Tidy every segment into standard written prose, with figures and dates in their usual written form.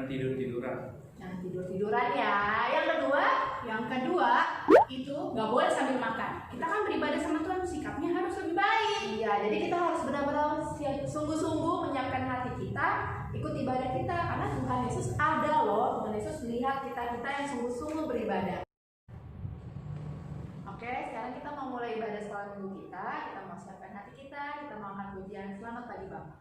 tidur-tiduran. Jangan tidur-tiduran ya. Yang kedua itu nggak boleh sambil makan. Kita kan beribadah sama Tuhan, sikapnya harus lebih baik. Iya, jadi kita harus benar-benar sungguh-sungguh menyiapkan hati kita, ikut ibadah kita, karena Tuhan Yesus ada loh. Tuhan Yesus melihat kita yang sungguh-sungguh beribadah. Oke, sekarang kita mau mulai ibadah sekolah minggu kita. Kita mau siapkan hati kita mau angkat pujian. Selamat pagi Bapak.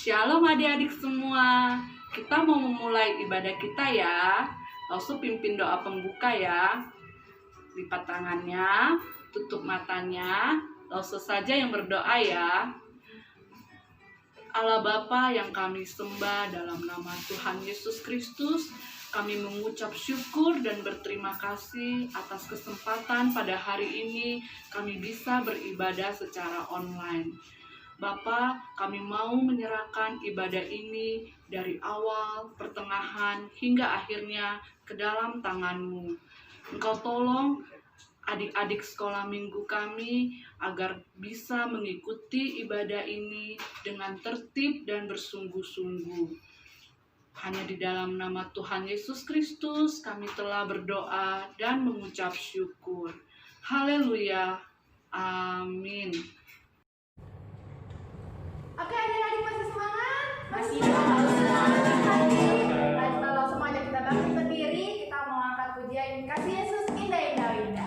Shalom adik-adik semua. Kita mau memulai ibadah kita ya. Langsung pimpin doa pembuka ya. Lipat tangannya, tutup matanya. Langsung saja yang berdoa ya. Allah Bapa yang kami sembah dalam nama Tuhan Yesus Kristus, kami mengucap syukur dan berterima kasih atas kesempatan pada hari ini kami bisa beribadah secara online. Bapa, kami mau menyerahkan ibadah ini dari awal, pertengahan, hingga akhirnya ke dalam tangan-Mu. Engkau tolong adik-adik sekolah minggu kami agar bisa mengikuti ibadah ini dengan tertib dan bersungguh-sungguh. Hanya di dalam nama Tuhan Yesus Kristus kami telah berdoa dan mengucap syukur. Haleluya. Amin. Oke, adik-adik masih semangat? Masih semangat. Kalau semuanya kita bangkit berdiri, kita mau angkat pujian kasih Yesus indah-indah.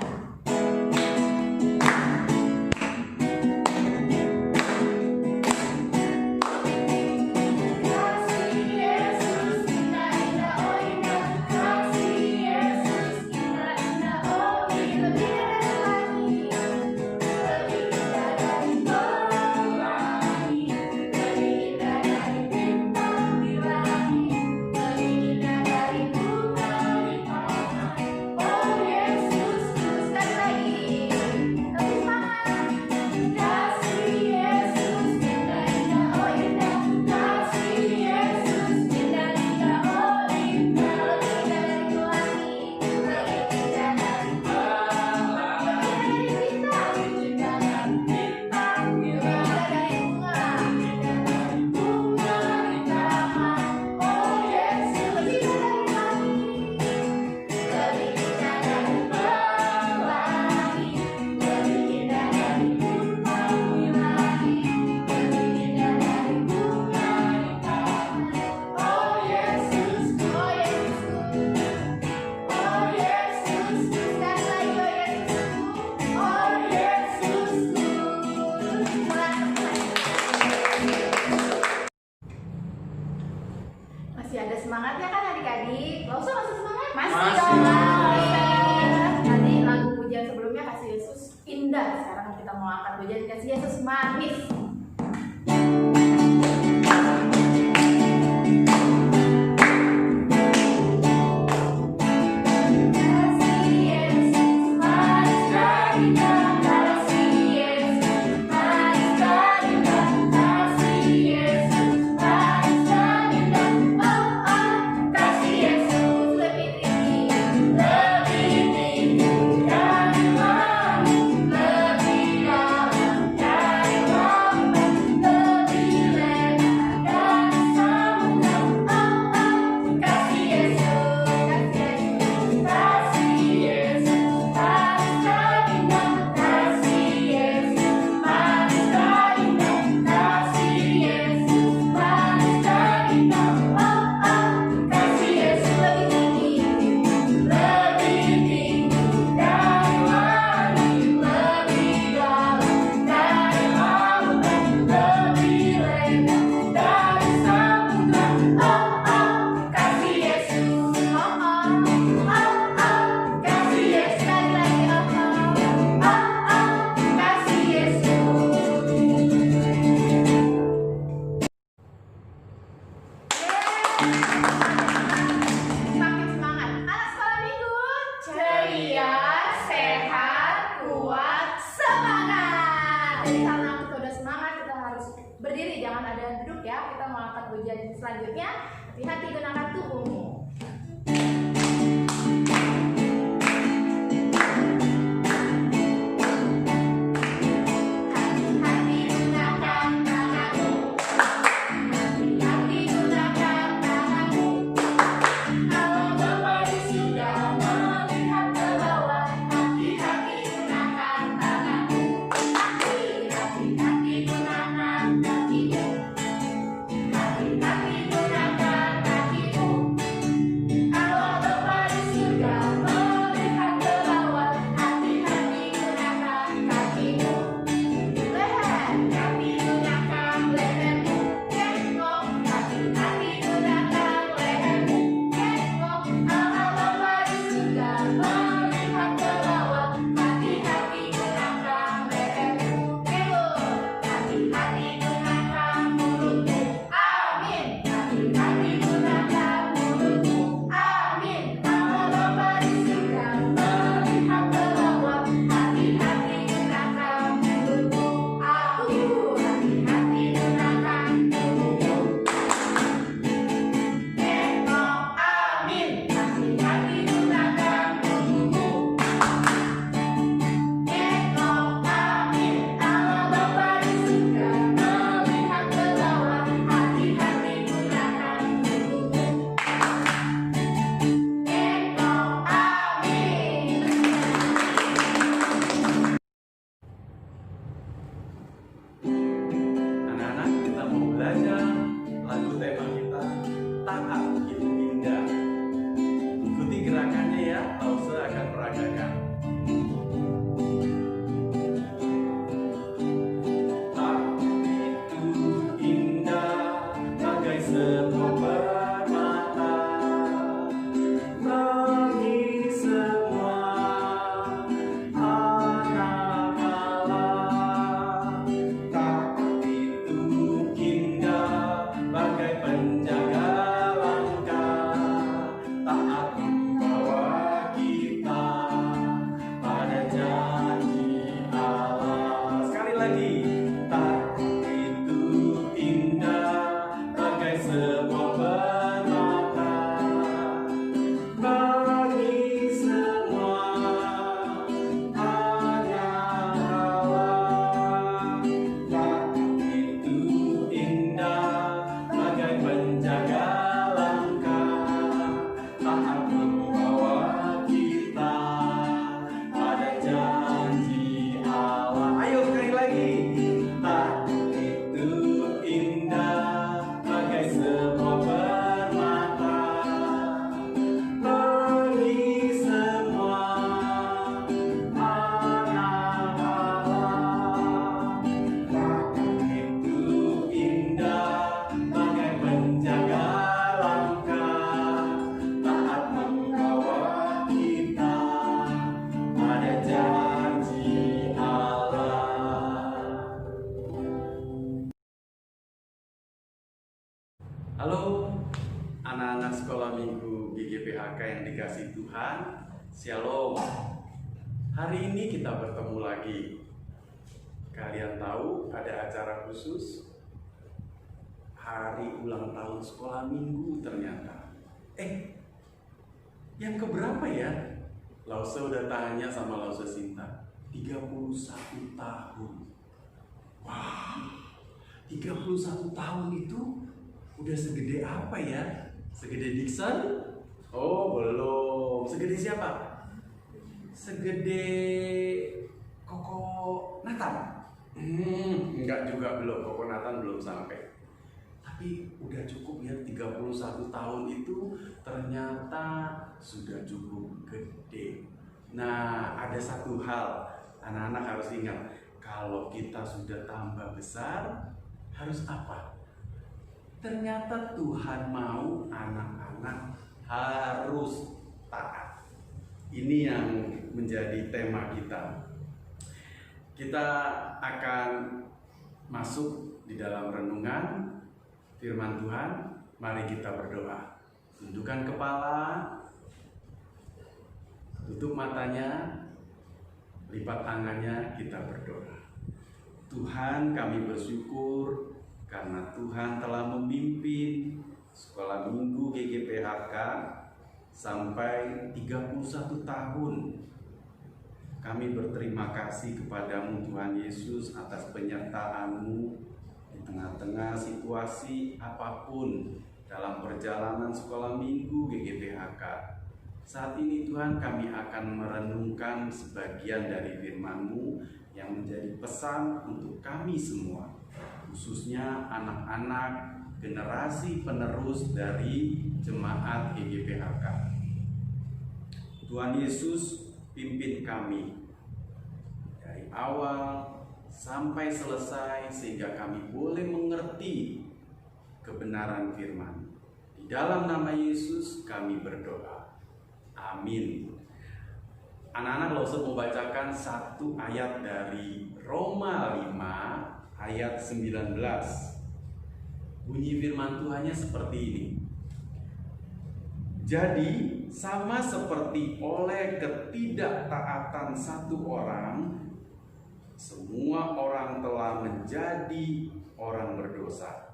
mau angkat pujian kasih Yesus manis. Semakin semangat. Anak sekolah minggu ceria, sehat, kuat, semangat. Jadi karena kita udah semangat, kita harus berdiri, jangan ada yang duduk ya. Kita mau angkat pujian selanjutnya. Hati-hati gunakan tubuhmu. Hati-hati gunakan kakimu. Halo anak-anak sekolah minggu GGPHK yang dikasihi Tuhan. Shalom. Hari ini kita bertemu lagi. Kalian tahu ada acara khusus hari ulang tahun sekolah minggu ternyata. Yang keberapa ya? Lause udah tanya sama Lause Sinta. 31 tahun. Wah, 31 tahun itu udah segede apa ya? Segede Dixon? Oh, belum. Segede siapa? Segede Koko Nathan? Enggak juga, belum. Koko Nathan belum sampai. Tapi udah cukup ya, 31 tahun itu ternyata sudah cukup gede. Nah, ada satu hal anak-anak harus ingat. Kalau kita sudah tambah besar, harus apa? Ternyata Tuhan mau anak-anak harus taat. Ini yang menjadi tema kita. Kita akan masuk di dalam renungan firman Tuhan. Mari kita berdoa. Tundukkan kepala, tutup matanya, lipat tangannya, kita berdoa. Tuhan, kami bersyukur karena Tuhan telah memimpin sekolah minggu GGPHK sampai 31 tahun. Kami berterima kasih kepadamu Tuhan Yesus atas penyertaan-Mu di tengah-tengah situasi apapun dalam perjalanan sekolah minggu GGPHK. Saat ini Tuhan, kami akan merenungkan sebagian dari firman-Mu yang menjadi pesan untuk kami semua, khususnya anak-anak generasi penerus dari jemaat GGPHK. Tuhan Yesus, pimpin kami dari awal sampai selesai sehingga kami boleh mengerti kebenaran firman. Di dalam nama Yesus kami berdoa. Amin. Anak-anak Lause membacakan satu ayat dari Roma 5 ayat 19. Bunyi firman Tuhannya seperti ini. Jadi sama seperti oleh ketidaktaatan satu orang, semua orang telah menjadi orang berdosa.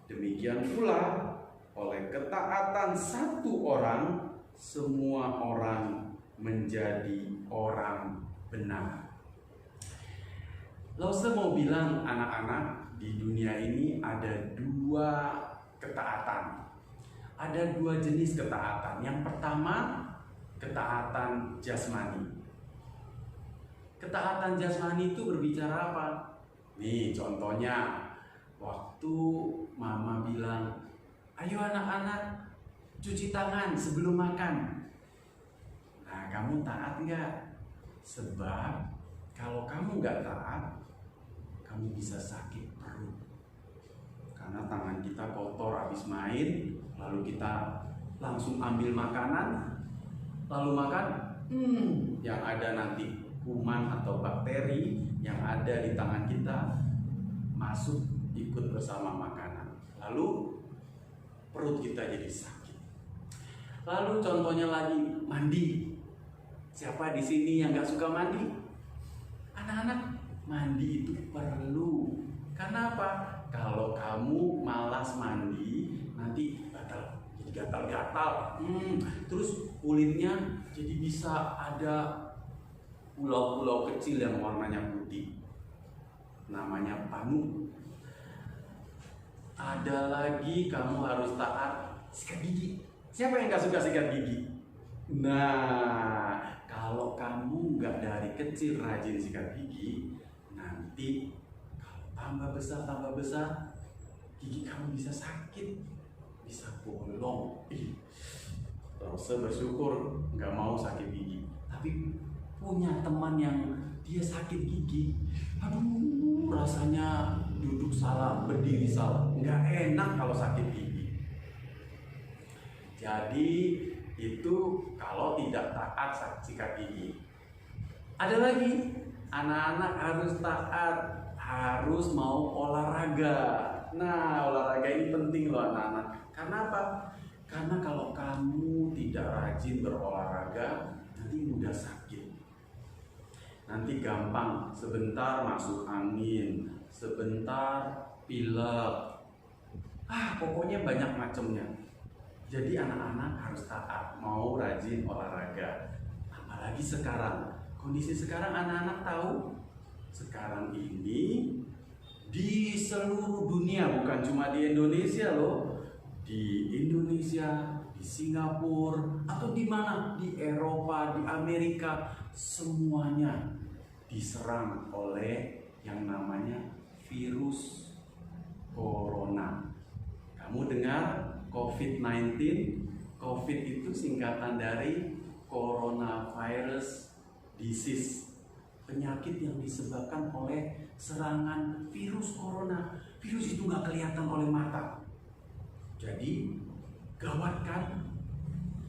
Demikian pula oleh ketaatan satu orang, semua orang menjadi orang benar. Lause mau bilang anak-anak, di dunia ini ada dua ketaatan. Ada dua jenis ketaatan. Yang pertama, ketaatan jasmani. Ketaatan jasmani itu berbicara apa? Nih contohnya, waktu mama bilang, ayo anak-anak cuci tangan sebelum makan. Nah, kamu taat nggak? Sebab kalau kamu nggak taat, kamu bisa sakit perut. Karena tangan kita kotor habis main, lalu kita langsung ambil makanan, lalu makan, yang ada nanti kuman atau bakteri yang ada di tangan kita masuk ikut bersama makanan. Lalu perut kita jadi sakit. Lalu contohnya lagi mandi. Siapa di sini yang nggak suka mandi? Anak-anak, mandi itu perlu. Karena apa? Kalau kamu malas mandi, nanti jadi gatal-gatal. Terus kulitnya jadi bisa ada pulau-pulau kecil yang warnanya putih. Namanya panu. Ada lagi kamu harus taat sikat gigi. Siapa yang gak suka sikat gigi? Nah, kalau kamu gak dari kecil rajin sikat gigi, nanti kalau tambah besar, gigi kamu bisa sakit, bisa bolong. Terus bersyukur gak mau sakit gigi. Tapi punya teman yang dia sakit gigi, aduh rasanya duduk salah, berdiri salah, nggak enak kalau sakit gigi. Jadi itu kalau tidak taat sikat gigi. Ada lagi, anak-anak harus taat, harus mau olahraga. Nah, olahraga ini penting loh anak-anak. Karena apa? Karena kalau kamu tidak rajin berolahraga, nanti mudah sakit. Nanti gampang, sebentar masuk angin, sebentar pilek. Pokoknya banyak macamnya. Jadi anak-anak harus taat, mau rajin olahraga. Apalagi sekarang, kondisi sekarang anak-anak tahu, sekarang ini di seluruh dunia, bukan cuma di Indonesia loh. Di Indonesia, di Singapura, atau di mana? Di Eropa, di Amerika, semuanya diserang oleh yang namanya virus corona. Kamu dengar COVID-19? COVID itu singkatan dari coronavirus disease, penyakit yang disebabkan oleh serangan virus corona. Virus itu nggak kelihatan oleh mata, jadi gawat kan?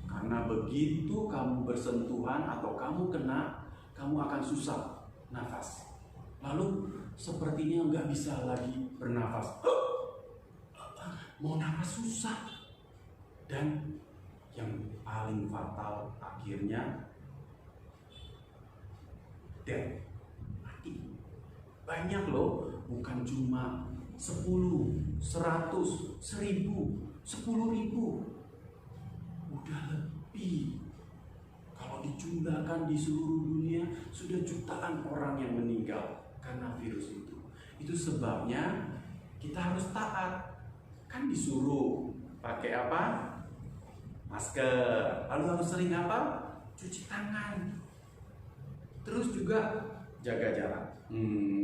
Karena begitu kamu bersentuhan atau kamu kena, kamu akan susah nafas. Lalu sepertinya nggak bisa lagi bernafas. Mau nafas susah. Dan yang paling fatal akhirnya death, mati. Banyak loh, bukan cuma 10, 100, 1000, 10.000. Udah lebih. Kalau dijumlahkan di seluruh dunia, sudah jutaan orang yang meninggal karena virus itu. Itu sebabnya kita harus taat. Kan disuruh pakai apa? Masker. Lalu harus sering apa? Cuci tangan. Terus juga jaga jarak.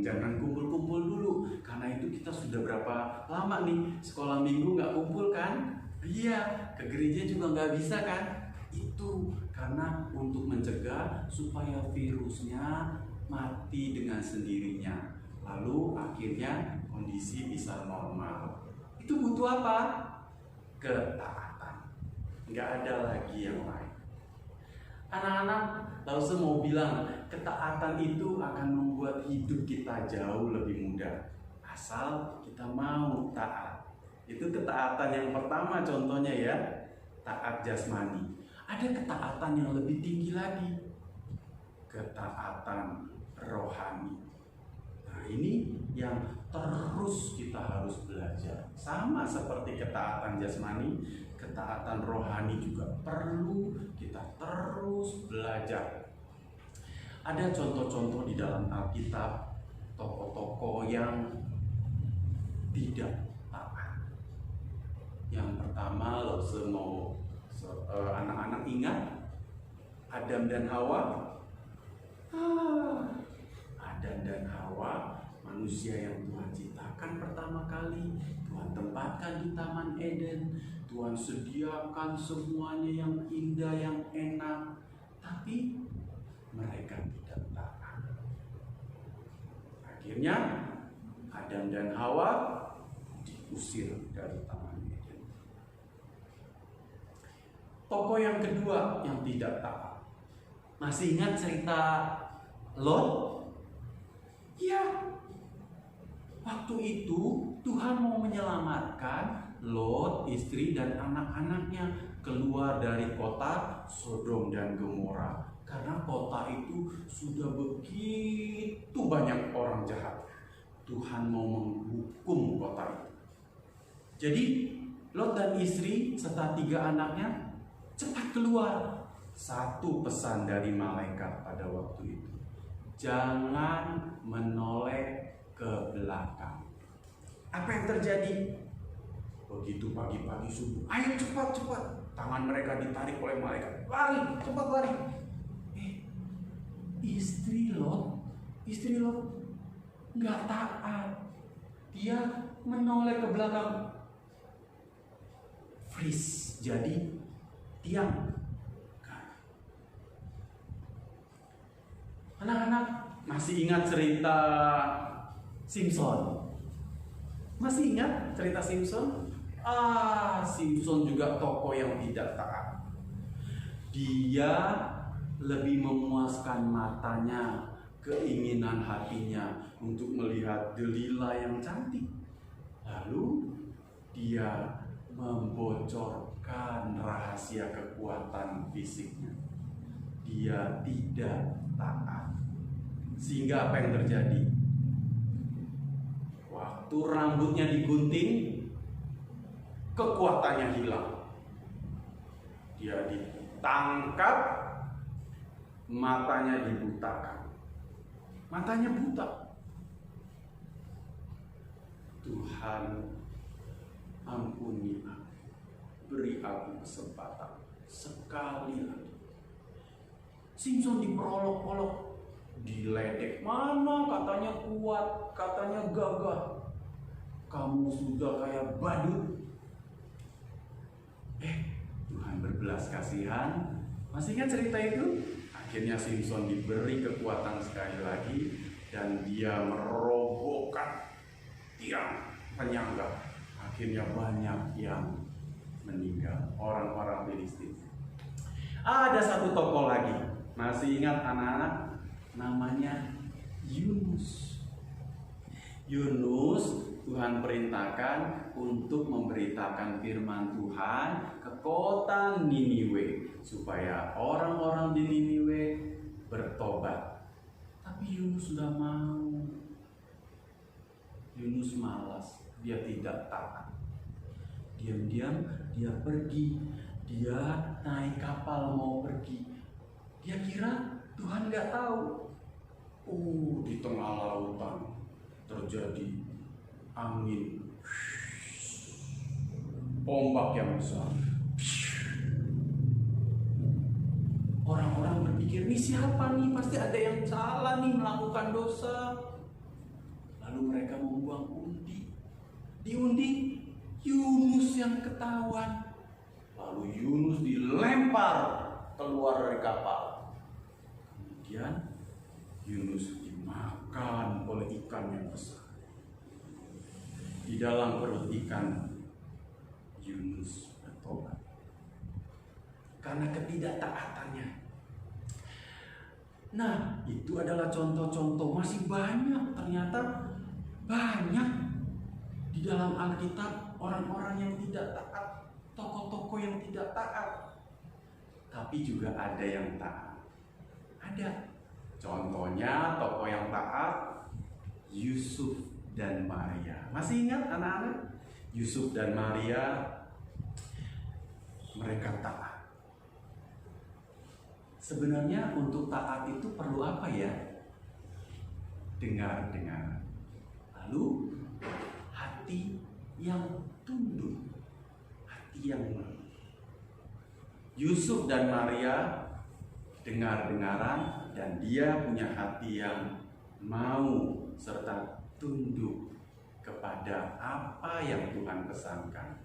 Jangan kumpul-kumpul dulu. Karena itu kita sudah berapa lama nih sekolah minggu nggak kumpul kan? Iya, ke gereja juga nggak bisa kan? Itu karena untuk mencegah supaya virusnya mati dengan sendirinya. Lalu akhirnya kondisi bisa normal. Itu butuh apa? Ketaatan. Nggak ada lagi yang lain. Anak-anak, Lause mau bilang, ketaatan itu akan membuat hidup kita jauh lebih mudah. Asal kita mau taat. Itu ketaatan yang pertama contohnya ya, taat jasmani. Ada ketaatan yang lebih tinggi lagi, ketaatan rohani. Nah ini yang terus kita harus belajar. Sama seperti ketaatan jasmani, ketaatan rohani juga perlu kita terus belajar. Ada contoh-contoh di dalam Alkitab, tokoh-tokoh yang tidak taat. Yang pertama, Lause mau anak-anak ingat Adam dan Hawa. Adam dan Hawa, manusia yang Tuhan ciptakan pertama kali. Tuhan tempatkan di Taman Eden. Tuhan sediakan semuanya yang indah, yang enak. Tapi mereka tidak taat. Akhirnya Adam dan Hawa diusir dari Taman Eden. Tokoh yang kedua yang tidak taat. Masih ingat cerita Lot? Ya. Waktu itu Tuhan mau menyelamatkan Lot, istri dan anak-anaknya keluar dari kota Sodom dan Gomora. Karena kota itu sudah begitu banyak orang jahat. Tuhan mau menghukum kota itu. Jadi Lot dan istri serta 3 anaknya cepat keluar. Satu pesan dari malaikat pada waktu itu, jangan menoleh ke belakang. Apa yang terjadi? Begitu pagi-pagi subuh, ayo cepat-cepat. Tangan mereka ditarik oleh malaikat. Lari, cepat lari. Istri Lot nggak taat. Dia menoleh ke belakang. Freeze, jadi diam. Anak-anak masih ingat cerita Simpson? Masih ingat cerita Simpson? Simpson juga tokoh yang tidak taat. Dia lebih memuaskan matanya, keinginan hatinya untuk melihat Delila yang cantik. Lalu dia membocorkan rahasia kekuatan fisiknya. Dia tidak taat. Sehingga apa yang terjadi? Waktu rambutnya digunting, kekuatannya hilang. Dia ditangkap, matanya dibutakan. Matanya buta. Tuhan, ampuni aku, beri aku kesempatan sekali lagi. Simpson diperolok-olok, diledek. Mana katanya kuat, katanya gagah. Kamu sudah kayak badut. Tuhan berbelas kasihan. Masih ingat cerita itu? Akhirnya Simpson diberi kekuatan sekali lagi dan dia merobohkan tiang penyangga. Akhirnya banyak yang meninggal, orang-orang Filistin. Ada satu tokoh lagi, masih ingat anak-anak? Namanya Yunus. Yunus Tuhan perintahkan untuk memberitakan firman Tuhan ke kota Niniwe supaya orang-orang di Niniwe bertobat. Tapi Yunus sudah mau. Yunus malas, dia tidak taat. Diam-diam dia pergi, dia naik kapal mau pergi. Dia kira Tuhan nggak tahu. Di tengah lautan terjadi angin, ombak yang besar. Orang-orang berpikir, ini siapa nih? Pasti ada yang salah nih, melakukan dosa. Lalu mereka membuang undi. Diundi, Yunus yang ketahuan. Lalu Yunus dilempar keluar dari kapal. Kemudian Yunus dimakan oleh ikan yang besar. Di dalam perut ikan, Yunus bertobat karena ketidaktaatannya. Nah, itu adalah contoh-contoh. Masih banyak, ternyata banyak di dalam Alkitab orang-orang yang tidak taat, tokoh-tokoh yang tidak taat. Tapi juga ada yang taat. Ada. Contohnya tokoh yang taat, Yusuf dan Maria. Masih ingat anak-anak? Yusuf dan Maria, mereka taat. Sebenarnya untuk taat itu perlu apa ya? Dengar-dengar. Lalu hati yang tunduk, hati yang Yusuf dan Maria dengar-dengaran dan dia punya hati yang mau serta tunduk kepada apa yang Tuhan pesankan.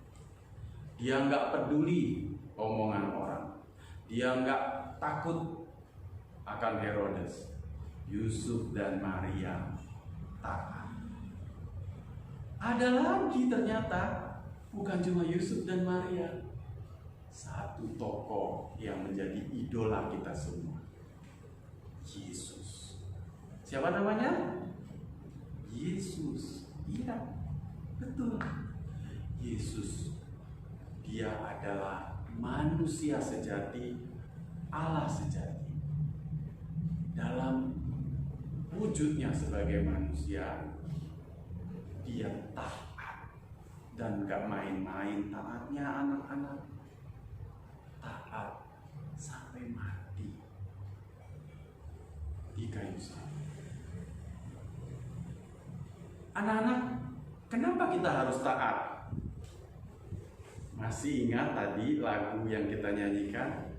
Dia nggak peduli omongan orang. Dia nggak takut akan Herodes. Yusuf dan Maria taat. Ada lagi ternyata, bukan cuma Yusuf dan Maria. Satu tokoh yang menjadi idola kita semua. Yesus. Siapa namanya? Yesus. Iya, betul. Yesus. Dia adalah manusia sejati, Allah sejati. Dalam wujudnya sebagai manusia, dia taat. Dan gak main-main taatnya anak-anak. Taat sampai mati di kayu salib. Anak-anak, kenapa kita harus taat? Masih ingat tadi lagu yang kita nyanyikan?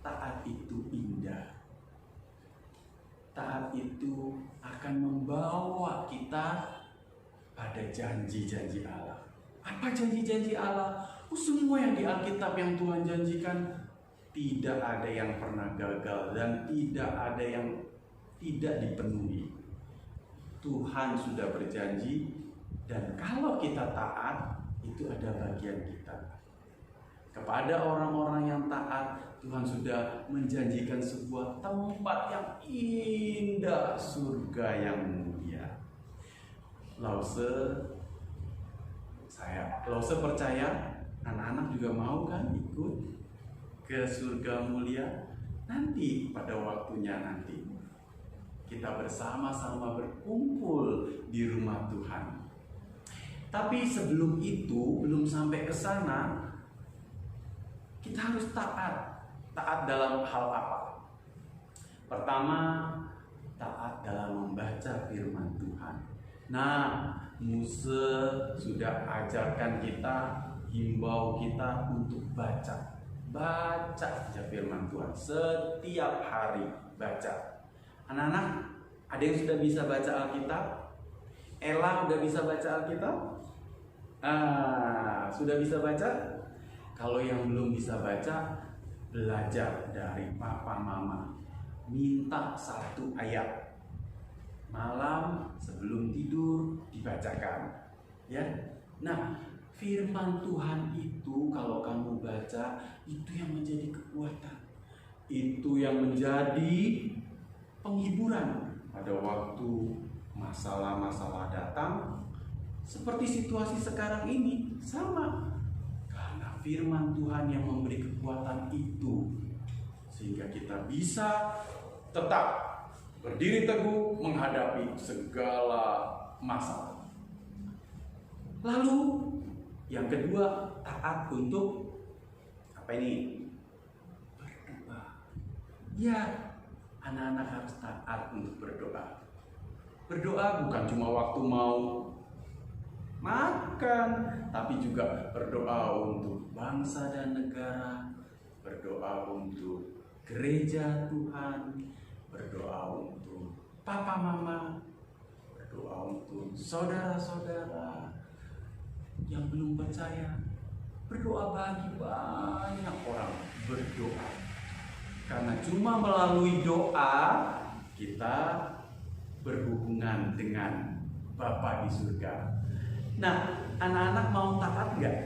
Taat itu indah. Taat itu akan membawa kita pada janji-janji Allah. Apa janji-janji Allah? Semua yang di Alkitab yang Tuhan janjikan, tidak ada yang pernah gagal dan tidak ada yang tidak dipenuhi. Tuhan sudah berjanji, dan kalau kita taat, itu ada bagian kita. Kepada orang-orang yang taat, Tuhan sudah menjanjikan sebuah tempat yang indah, surga yang mulia. Lause Saya Lause percaya anak-anak juga mau kan ikut ke surga mulia nanti, pada waktunya nanti kita bersama-sama berkumpul di rumah Tuhan. Tapi sebelum itu, belum sampai ke sana, kita harus taat. Taat dalam hal apa? Pertama, taat dalam membaca firman Tuhan. Nah, Muse sudah ajarkan kita, himbau kita untuk baca. Baca aja firman Tuhan setiap hari, baca. Anak-anak, ada yang sudah bisa baca Alkitab? Ella udah bisa baca Alkitab? Sudah bisa baca? Kalau yang belum bisa baca, belajar dari papa mama. Minta 1 ayat. Malam sebelum tidur dibacakan. Ya. Nah, firman Tuhan itu kalau kamu baca, itu yang menjadi kekuatan. Itu yang menjadi penghiburan pada waktu masalah-masalah datang. Seperti situasi sekarang ini, sama. Karena firman Tuhan yang memberi kekuatan itu, sehingga kita bisa tetap berdiri teguh menghadapi segala masalah. Lalu yang kedua, taat untuk apa ini? Berdoa. Ya, anak-anak harus taat untuk berdoa. Berdoa bukan cuma waktu mau makan, tapi juga berdoa untuk bangsa dan negara, berdoa untuk gereja Tuhan, berdoa untuk papa mama, berdoa untuk saudara-saudara yang belum percaya, berdoa bagi banyak orang, berdoa. Karena cuma melalui doa kita berhubungan dengan Bapa di surga. Nah, anak-anak mau taat nggak?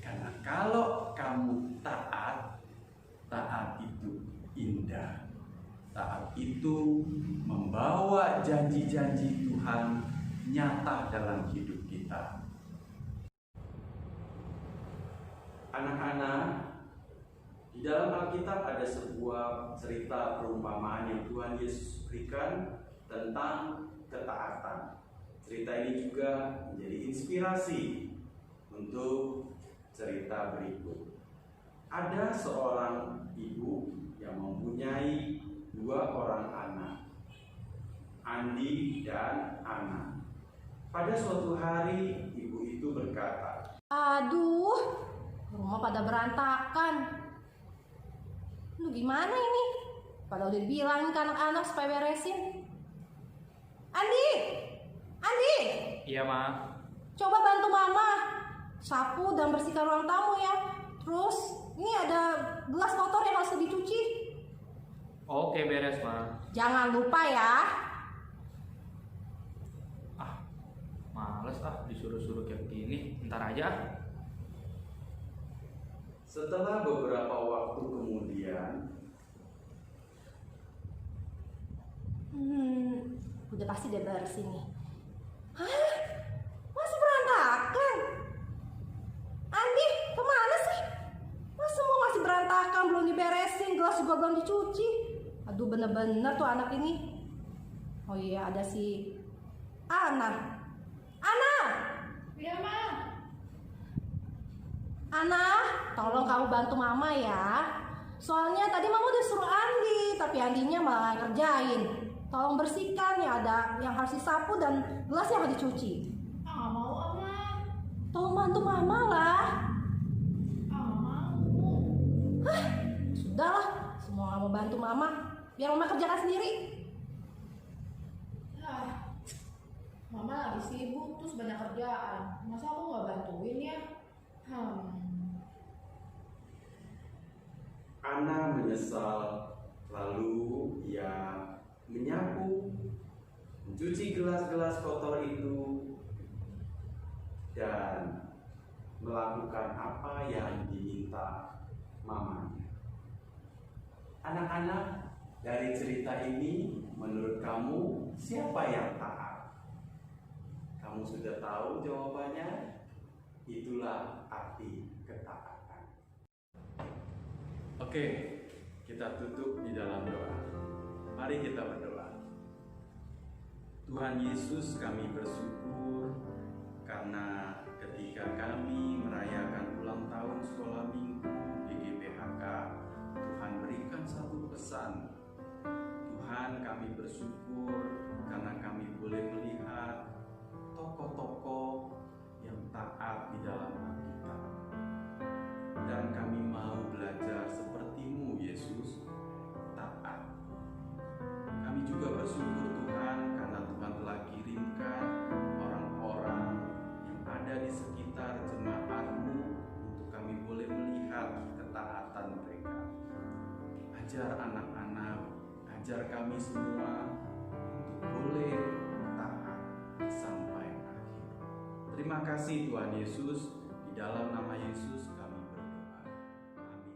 Karena kalau kamu taat, taat itu indah. Taat itu membawa janji-janji Tuhan nyata dalam hidup kita. Anak-anak, di dalam Alkitab ada sebuah cerita perumpamaan yang Tuhan Yesus berikan tentang ketaatan. Cerita ini juga menjadi inspirasi untuk cerita berikut. Ada seorang ibu yang mempunyai 2 orang anak, Andi dan Ana. Pada suatu hari ibu itu berkata, Aduh, rumah pada berantakan. Lu gimana ini? Padahal udah dibilangin ke anak-anak supaya beresin. Andi! Andi! Iya, Ma. Coba bantu mama sapu dan bersihkan ruang tamu ya. Terus ini ada gelas kotor yang harus dicuci. Oke, beres, Ma. Jangan lupa ya. Males disuruh-suruh kayak begini. Ntar aja. setelah beberapa waktu kemudian, Udah pasti dia beresin nih. Hah? Masih berantakan? Andi, kemana sih? Masa semua masih berantakan, belum diberesin, gelas juga belum dicuci. Aduh, bener-bener tuh anak ini. Oh iya, ada si Ana. Ana! Iya, Ma. Ana, tolong kamu bantu mama ya. Soalnya tadi mama udah suruh Andi, tapi Andinya malah nggak ngerjain. Tolong bersihkan ya, ada yang harus disapu dan gelas yang harus dicuci. Nggak mau, Ma. Tolong bantu mama lah. Nggak mau. Sudahlah, semua nggak mau bantu mama. Biar mama kerjakan sendiri. Mama lagi sibuk, terus banyak kerjaan. Masa aku nggak bantuin ya? Ana menyesal, lalu ia menyapu, mencuci gelas-gelas kotor itu, dan melakukan apa yang diminta mamanya. Anak-anak, dari cerita ini, menurut kamu siapa yang taat? Kamu sudah tahu jawabannya? itulah arti ketaatan. Oke, kita tutup di dalam doa. Mari kita berdoa. Tuhan Yesus, kami bersyukur karena ketika kami merayakan ulang tahun sekolah minggu GGPHK, Tuhan berikan satu pesan. Tuhan, kami bersyukur karena kami boleh melihat tokoh-tokoh yang taat di dalam Alkitab. Dan kami mau belajar seperti-Mu, Yesus, taat. Kami juga bersyukur Tuhan karena Tuhan telah kirimkan orang-orang yang ada di sekitar jemaat-Mu untuk kami boleh melihat ketaatan mereka. Ajar anak-anak, ajar kami semua untuk boleh taat sampai akhir. Terima kasih Tuhan Yesus, di dalam nama Yesus kami berdoa. Amin.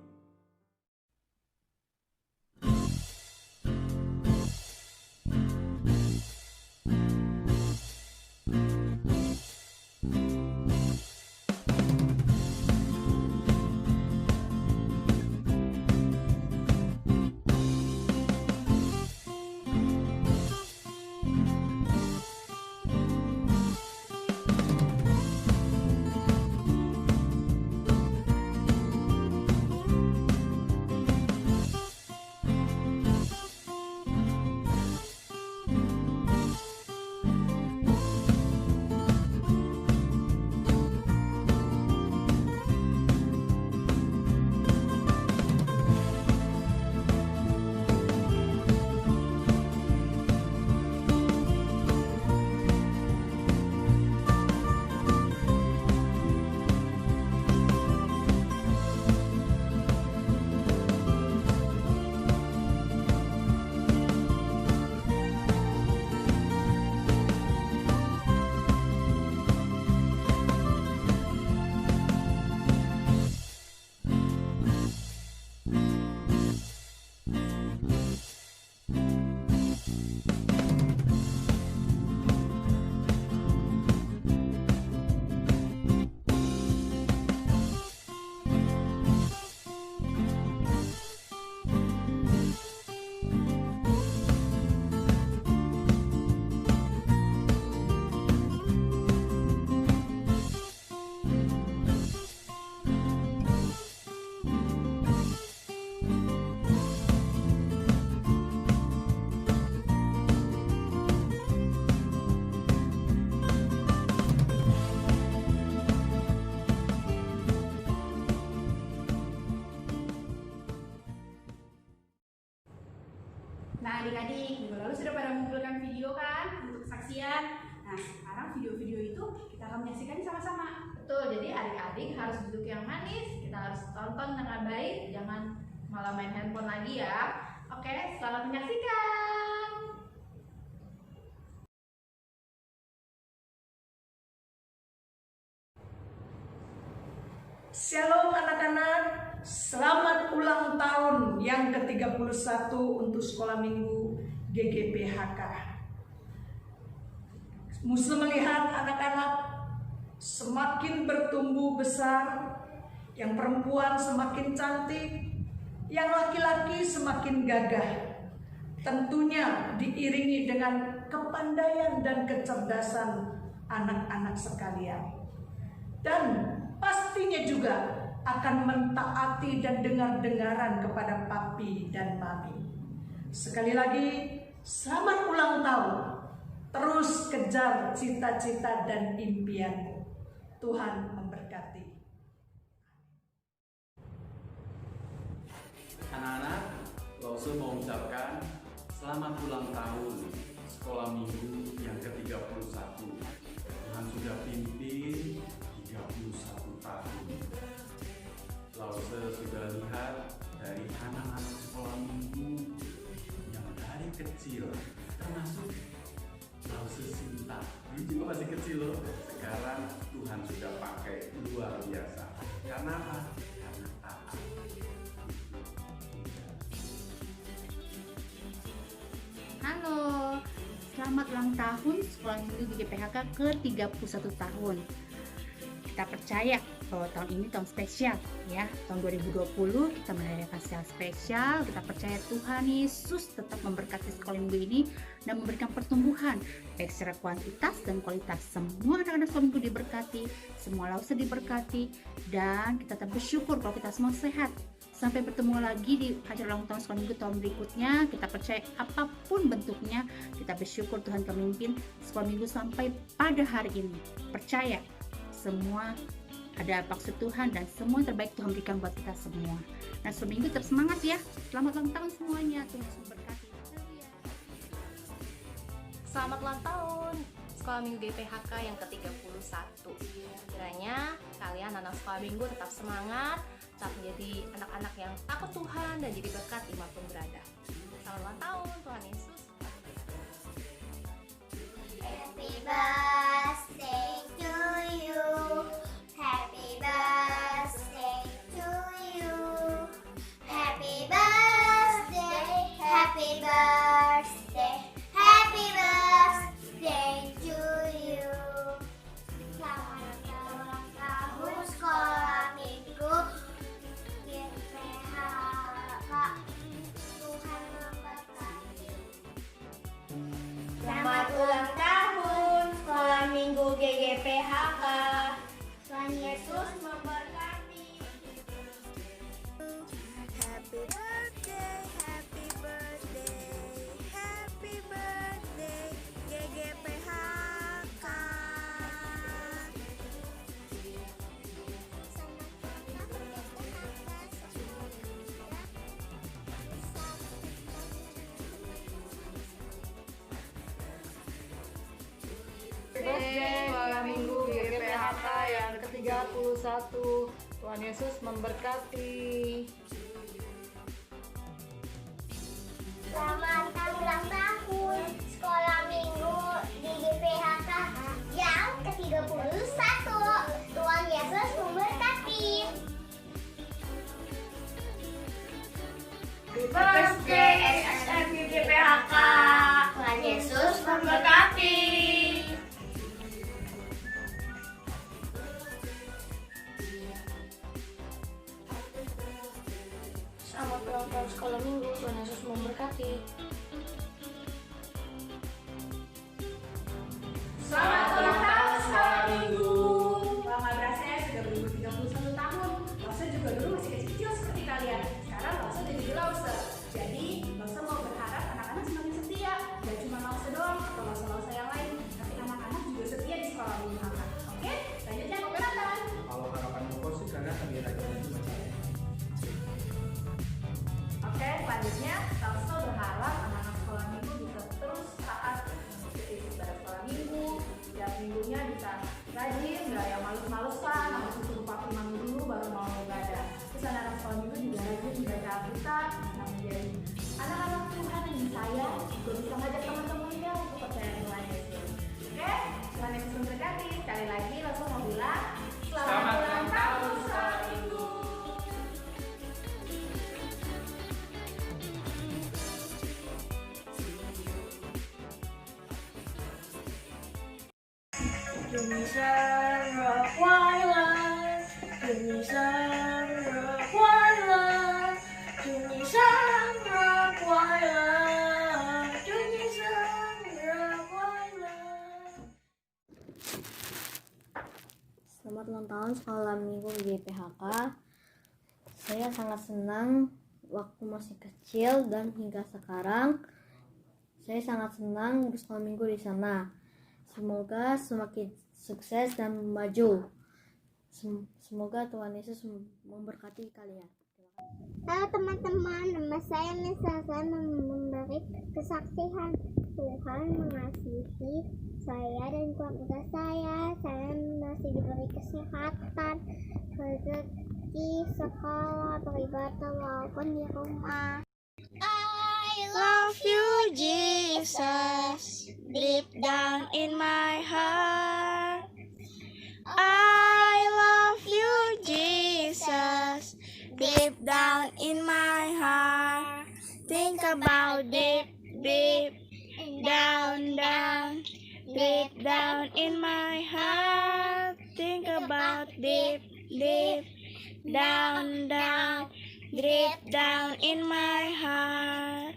Nah adik-adik, minggu lalu sudah pada mengumpulkan video kan untuk kesaksian. Nah sekarang video-video itu kita akan menyaksikan sama-sama. Betul, jadi adik-adik harus duduk yang manis, kita harus tonton dengan baik, jangan malah main handphone lagi ya. Oke, selamat menyaksikan. Shalom anak-anak, selamat ulang tahun yang ke-31 untuk sekolah minggu GGPHK. Musa melihat anak-anak semakin bertumbuh besar, yang perempuan semakin cantik, yang laki-laki semakin gagah. Tentunya diiringi dengan kepandaian dan kecerdasan anak-anak sekalian. Dan pastinya juga akan mentaati dan dengar-dengaran kepada papi dan mami. Sekali lagi, selamat ulang tahun. Terus kejar cita-cita dan impianmu. Tuhan memberkati. Anak-anak, Lause mau ucapkan selamat ulang tahun sekolah minggu yang ke-31. Tuhan sudah pimpin 31 tahun. Lause sudah lihat dari anak-anak sekolah minggu yang dari kecil, termasuk Lause Sinta. Dia juga masih kecil loh. Sekarang Tuhan sudah pakai luar biasa. Karena apa? Karena taat. Halo, selamat ulang tahun Sekolah Minggu GGPHK ke-31 tahun. kita percaya bahwa tahun ini tahun spesial ya. Tahun 2020 kita merayakan secara spesial. Kita percaya Tuhan Yesus tetap memberkati sekolah minggu ini dan memberikan pertumbuhan baik secara kuantitas dan kualitas. Semua anak-anak sekolah minggu diberkati, semua Lause diberkati, dan kita tetap bersyukur kalau kita semua sehat. Sampai bertemu lagi di acara ulang tahun sekolah minggu tahun berikutnya. Kita percaya apapun bentuknya, kita bersyukur Tuhan memimpin sekolah minggu sampai pada hari ini. Percaya semua ada maksud Tuhan dan semua yang terbaik Tuhan berikan buat kita semua. Nah, sekolah minggu tetap semangat ya. Selamat ulang tahun semuanya. Tuhan Yesus memberkati. Selamat ulang tahun Sekolah Minggu GPHK yang ke-31. Kiranya kalian anak sekolah minggu tetap semangat, tetap menjadi anak-anak yang takut Tuhan dan jadi berkat dimanapun berada. Selamat ulang tahun, Tuhan Yesus. Happy birthday to you. Happy birthday to you. Happy birthday. Happy birthday. Happy birthday to you. Selamat ulang tahun sekolah minggu GPHK. Tuhan memberkati. Selamat ulang tahun sekolah minggu GGPHK. Tuhan Yesus memberkati. Happy birthday, happy birthday, happy birthday GGPHK. Birthday Sekolah Minggu GPHK yang ke-31. Tuhan Yesus memberkati. Selamat ulang tahun sekolah minggu di GPHK yang ke-31. Tuhan Yesus memberkati. Birthday SSM GPHK. Tuhan Yesus memberkati. Selamat ulang tahun sekolah minggu, Tuhan Yesus memberkati. Selamat ulang tahun sekolah minggu. Wah, nggak berasa ya sudah berumur 31 tahun. Lause juga dulu masih kecil-kecil seperti kalian. Sekarang Lause udah jadi Lause. Jadi Lause mau berharap anak-anak semakin setia. Gak cuma Lause doang atau Lause-Lause yang lain, tapi anak-anak juga setia di sekolah minggu kakak. Oke, selanjutnya Nathan. Kalau harapan Koko sih kalian lebih rajin aja baca. Oke, selanjutnya Lause berharap anak-anak sekolah minggu bisa terus taat mengikuti ibadah sekolah minggu. Setiap minggunya bisa rajin, nggak yang males-malesan, harus disuruh pakai minggu dulu baru mau ibadah. Terus anak-anak sekolah minggu juga rajin membaca Alkitab, nah menjadi anak-anak Tuhan yang disayang, juga bisa ngajak teman-temannya untuk percaya Tuhan Yesus. Oke, Tuhan Yesus memberkati. Sekali lagi langsung mau bilang selamat ulang tahun sekolah minggu. Give me some rock wildlife. Give me some rock wildlife. Give me some rock wildlife. Give me some rock wildlife. Selamat ulang tahun sekolah minggu GPHK. Saya sangat senang waktu masih kecil dan hingga sekarang saya sangat senang bersekolah minggu di sana. Semoga semakin sukses dan maju. Semoga Tuhan Yesus memberkati kalian. Halo teman-teman, nama saya Nisa. Saya memberi kesaksian. Tuhan mengasihi saya dan keluarga saya. Saya masih diberi kesehatan, rezeki, sekolah, beribadah walaupun di rumah. I love you, Jesus, deep down in my heart. I love you, Jesus, deep down in my heart. Think about deep, deep, down, down, deep down in my heart. think about deep, deep down, down, deep down in my heart.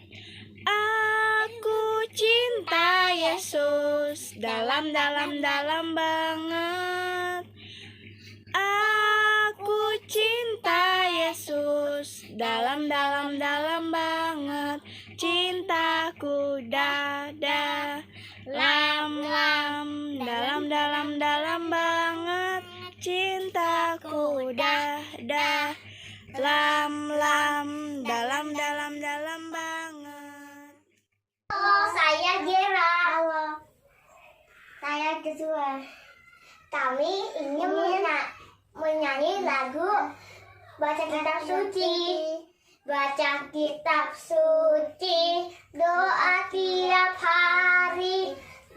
Aku cinta Yesus dalam, dalam, dalam banget. Aku cinta Yesus dalam, dalam, dalam banget. Cintaku dada, lam, lam, dalam, dalam, dalam banget. Cintaku dada, lam, lam, dalam, dalam, dalam banget. Halo, saya Gera. Halo, saya Kesua. Kami ingin menyanyi lagu Baca Kitab Suci. Baca kitab suci, doa tiap hari,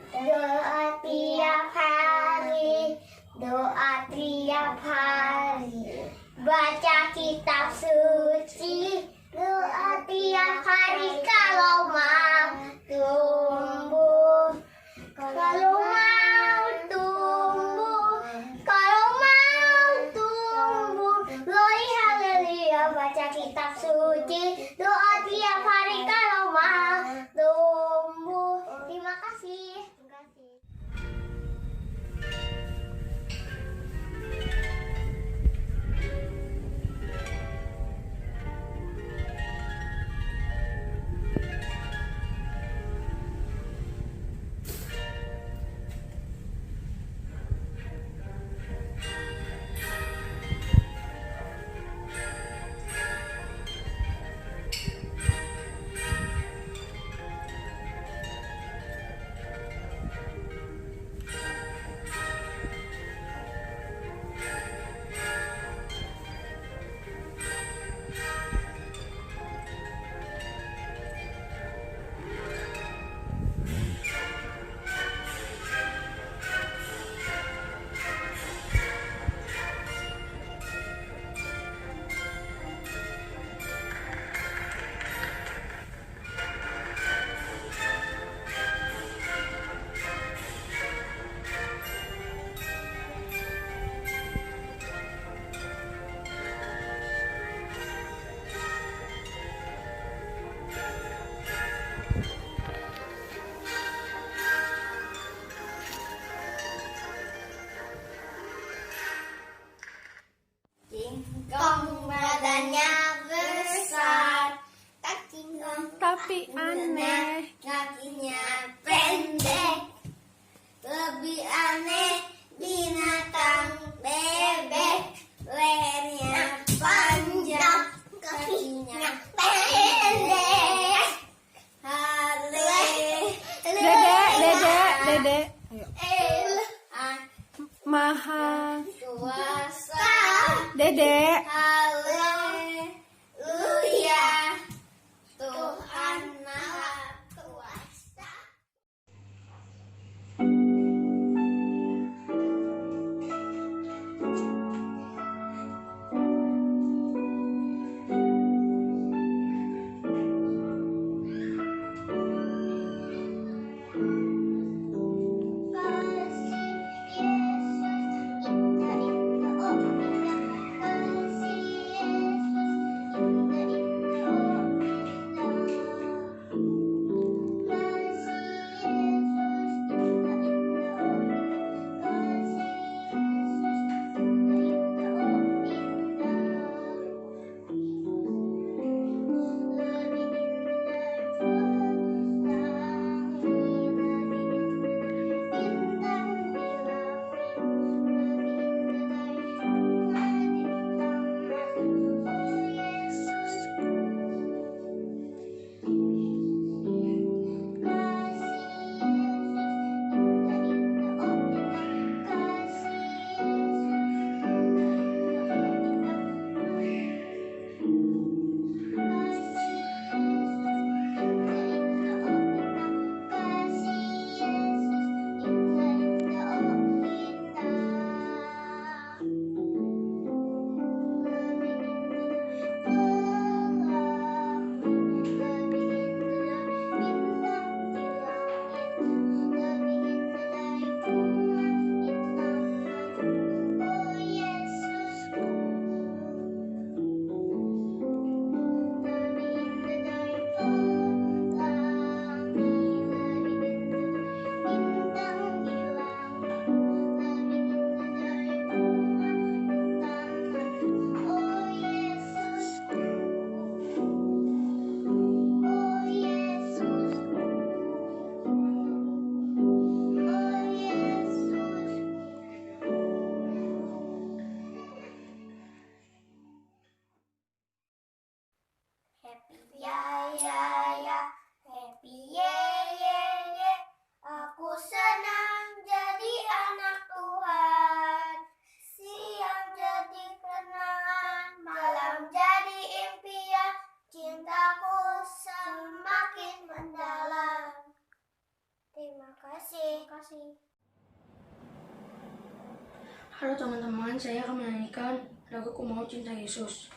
doa tiap hari, doa tiap hari. Baca kitab suci, doa tiap hari kalau mau tumbuh, kalau mau tumbuh, kalau mau tumbuh. Glory haleluya, baca kitab suci, doa tiap hari kalau mau tumbuh. Terima kasih. Terima kasih. Singkong badannya besar, kakinya tapi aneh, kakinya pendek. Lebih aneh binatang bebek, lehernya panjang, kakinya pendek. Dedek. Maha. Kuasa. Dedek. Haleluya. Tuhan Maha Kuasa. Kasih Yesus, itu omega. Kasih Ya ya ya, happy ye ye ye. Aku senang jadi anak Tuhan. Siang jadi kenangan, malam jadi impian. Cintaku semakin mendalam. Terima kasih. Halo teman-teman, saya akan menyanyikan lagu Ku Mau Cinta Yesus.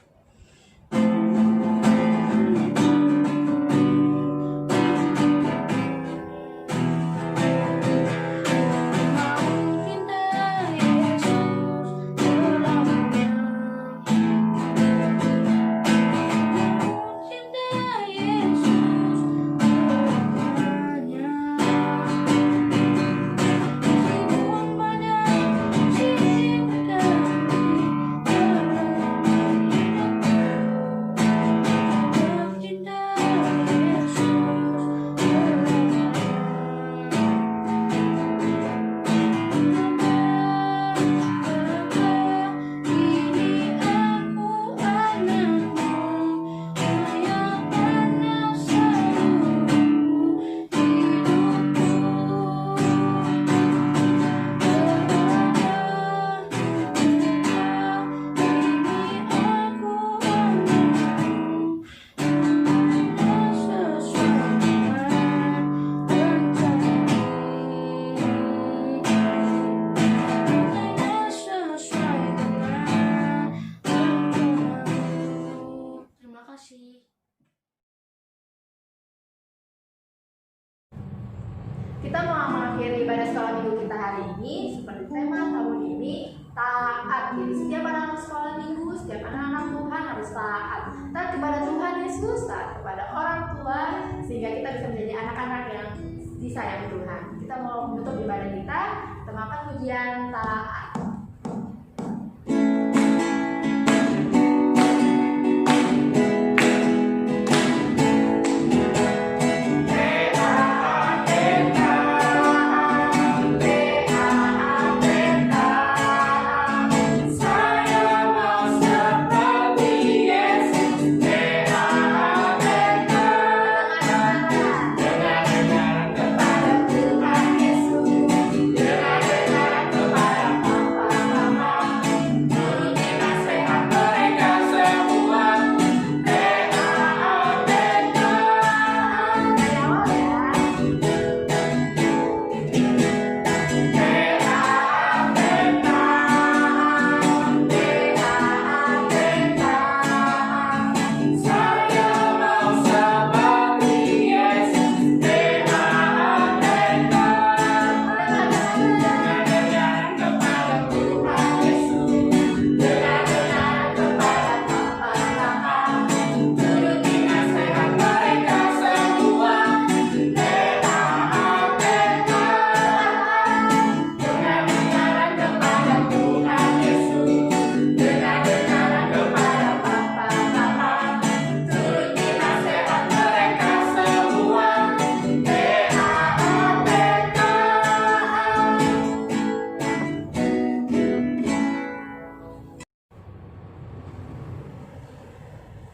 Kita mau mengakhiri ibadah sekolah minggu kita hari ini seperti tema tahun ini, taat. Jadi setiap anak sekolah minggu, setiap anak-anak Tuhan harus taat. Taat kepada Tuhan Yesus, taat kepada orang tua, sehingga kita bisa menjadi anak-anak yang disayang Tuhan. Kita mau menutup ibadah kita, kita makan pujian taat.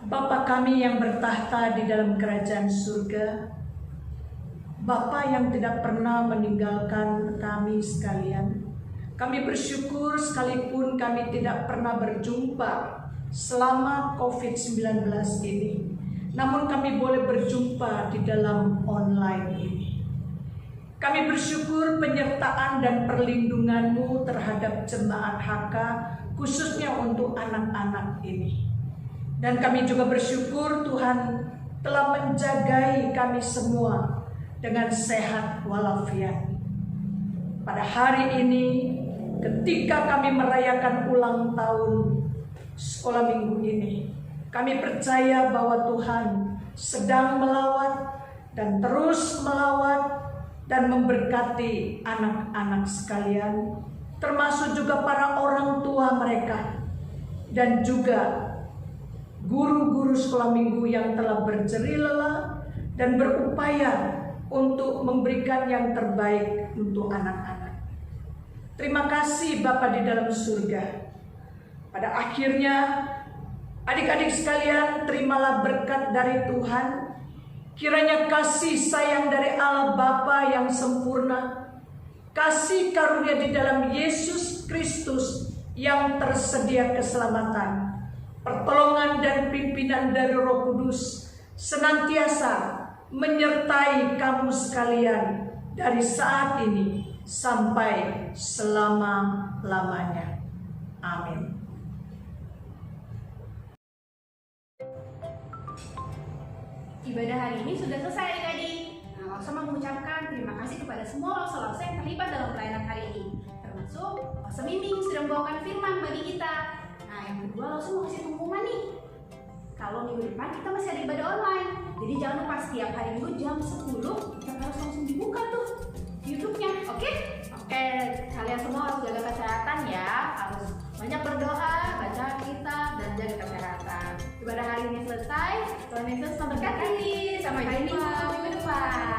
Bapa kami yang bertahta di dalam kerajaan surga, Bapa yang tidak pernah meninggalkan kami sekalian, kami bersyukur sekalipun kami tidak pernah berjumpa selama COVID-19 ini, namun kami boleh berjumpa di dalam online ini. Kami bersyukur penyertaan dan perlindungan-Mu terhadap jemaat HK, khususnya untuk anak-anak ini. Dan kami juga bersyukur Tuhan telah menjagai kami semua dengan sehat walafiat. Pada hari ini, ketika kami merayakan ulang tahun sekolah minggu ini, kami percaya bahwa Tuhan sedang melawat dan terus melawat dan memberkati anak-anak sekalian, termasuk juga para orang tua mereka, dan juga guru-guru sekolah minggu yang telah berjerilelah dan berupaya untuk memberikan yang terbaik untuk anak-anak. Terima kasih Bapa di dalam surga. Pada akhirnya Adik-adik sekalian, terimalah berkat dari Tuhan. Kiranya kasih sayang dari Allah Bapa yang sempurna, kasih karunia di dalam Yesus Kristus yang tersedia keselamatan, pertolongan dan pimpinan dari Roh Kudus senantiasa menyertai kamu sekalian dari saat ini sampai selama-lamanya. Amin. Ibadah hari ini sudah selesai adik-adik. Nah, Lausa mau mengucapkan terima kasih kepada semua Lausa-Lausa yang terlibat dalam pelayanan hari ini, termasuk Lausa Miming sudah membawakan firman bagi kita. Nah, yang kedua Lausa mau kasih pengumuman nih. Kalau minggu depan kita masih ada ibadah online, jadi jangan lupa setiap hari Minggu jam 10 kita harus langsung dibuka tuh YouTube-nya, oke? Oke, kalian semua harus jaga kesehatan ya, harus banyak berdoa, baca kitab, dan jaga kesehatan. Ibadah hari ini selesai. Tuhan Yesus memberkati. Sampai jumpa minggu depan.